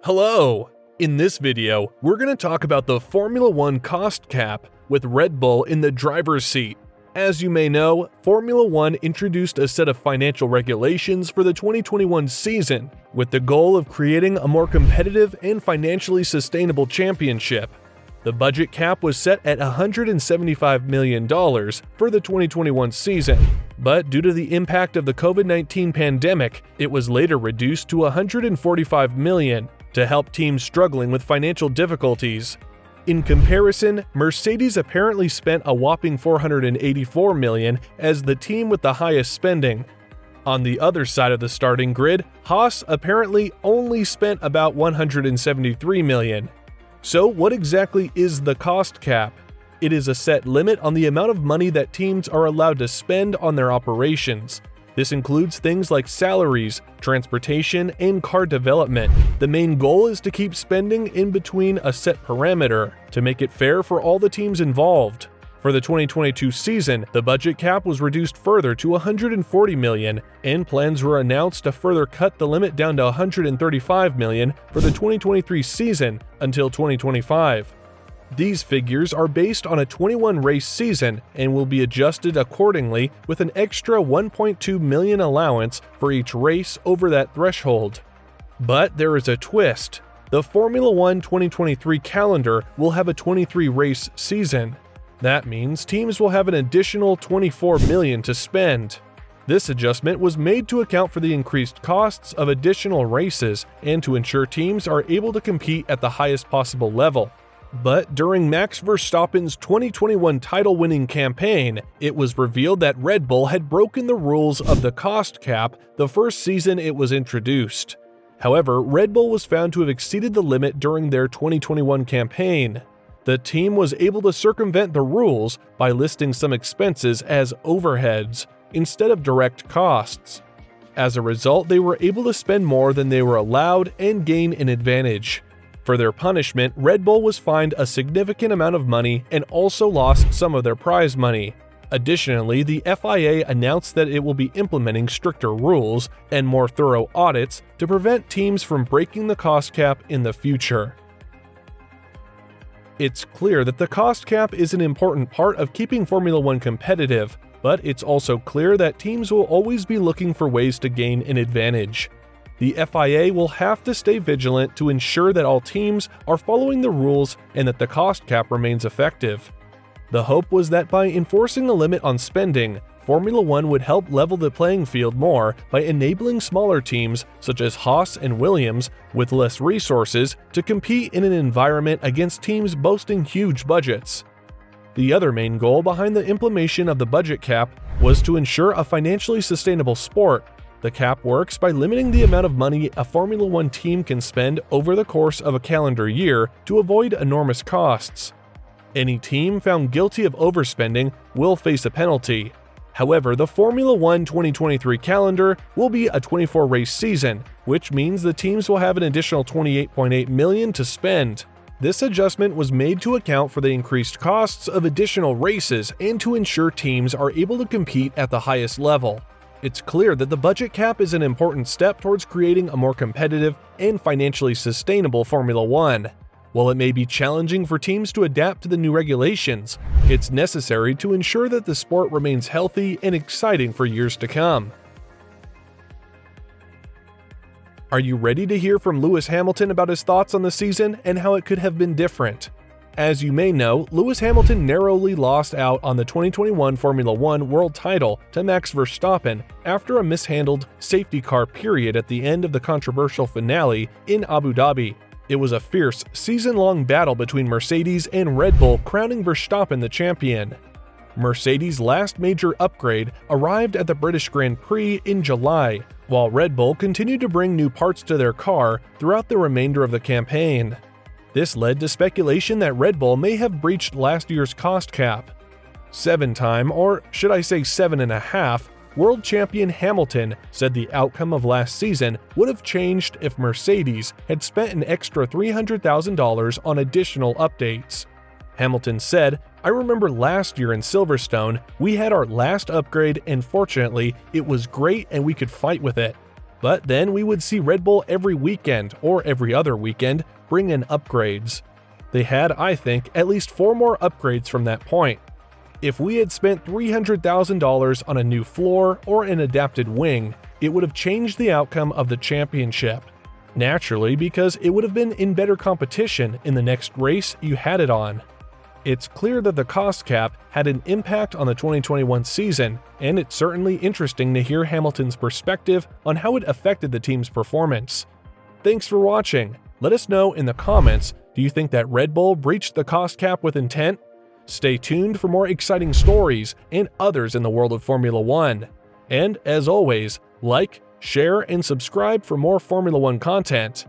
Hello! In this video, we're going to talk about the Formula One cost cap with Red Bull in the driver's seat. As you may know, Formula One introduced a set of financial regulations for the 2021 season with the goal of creating a more competitive and financially sustainable championship. The budget cap was set at $175 million for the 2021 season, but due to the impact of the COVID-19 pandemic, it was later reduced to $145 million to help teams struggling with financial difficulties. In comparison, Mercedes apparently spent a whopping $484 million as the team with the highest spending. On the other side of the starting grid, Haas apparently only spent about $173 million. So what exactly is the cost cap? It is a set limit on the amount of money that teams are allowed to spend on their operations. This includes things like salaries, transportation, and car development. The main goal is to keep spending in between a set parameter to make it fair for all the teams involved. For the 2022 season, the budget cap was reduced further to $140 million, and plans were announced to further cut the limit down to $135 million for the 2023 season until 2025. These figures are based on a 21-race season and will be adjusted accordingly with an extra $1.2 million allowance for each race over that threshold. But there is a twist. The Formula One 2023 calendar will have a 23-race season. That means teams will have an additional $24 million to spend. This adjustment was made to account for the increased costs of additional races and to ensure teams are able to compete at the highest possible level. But during Max Verstappen's 2021 title-winning campaign, it was revealed that Red Bull had broken the rules of the cost cap the first season it was introduced. However, Red Bull was found to have exceeded the limit during their 2021 campaign. The team was able to circumvent the rules by listing some expenses as overheads instead of direct costs. As a result, they were able to spend more than they were allowed and gain an advantage. For their punishment, Red Bull was fined a significant amount of money and also lost some of their prize money. Additionally, the FIA announced that it will be implementing stricter rules and more thorough audits to prevent teams from breaking the cost cap in the future. It's clear that the cost cap is an important part of keeping Formula One competitive, but it's also clear that teams will always be looking for ways to gain an advantage. The FIA will have to stay vigilant to ensure that all teams are following the rules and that the cost cap remains effective. The hope was that by enforcing a limit on spending, Formula One would help level the playing field more by enabling smaller teams such as Haas and Williams with less resources to compete in an environment against teams boasting huge budgets. The other main goal behind the implementation of the budget cap was to ensure a financially sustainable sport. The cap works by limiting the amount of money a Formula One team can spend over the course of a calendar year to avoid enormous costs. Any team found guilty of overspending will face a penalty. However, the Formula One 2023 calendar will be a 24-race season, which means the teams will have an additional $28.8 million to spend. This adjustment was made to account for the increased costs of additional races and to ensure teams are able to compete at the highest level. It's clear that the budget cap is an important step towards creating a more competitive and financially sustainable Formula One. While it may be challenging for teams to adapt to the new regulations, it's necessary to ensure that the sport remains healthy and exciting for years to come. Are you ready to hear from Lewis Hamilton about his thoughts on the season and how it could have been different? As you may know, Lewis Hamilton narrowly lost out on the 2021 Formula One world title to Max Verstappen after a mishandled safety car period at the end of the controversial finale in Abu Dhabi. It was a fierce, season-long battle between Mercedes and Red Bull, crowning Verstappen the champion. Mercedes' last major upgrade arrived at the British Grand Prix in July, while Red Bull continued to bring new parts to their car throughout the remainder of the campaign. This led to speculation that Red Bull may have breached last year's cost cap. 7-time, or should I say 7.5, world champion Hamilton said the outcome of last season would have changed if Mercedes had spent an extra $300,000 on additional updates. Hamilton said, "I remember last year in Silverstone, we had our last upgrade and fortunately, it was great and we could fight with it. But then we would see Red Bull every weekend or every other weekend bring in upgrades. They had, I think, at least 4 more upgrades from that point. If we had spent $300,000 on a new floor or an adapted wing, it would have changed the outcome of the championship. Naturally, because it would have been in better competition in the next race you had it on. It's clear that the cost cap had an impact on the 2021 season, and it's certainly interesting to hear Hamilton's perspective on how it affected the team's performance. Thanks for watching. Let us know in the comments, do you think that Red Bull breached the cost cap with intent? Stay tuned for more exciting stories and others in the world of Formula One. And as always, like, share, and subscribe for more Formula One content.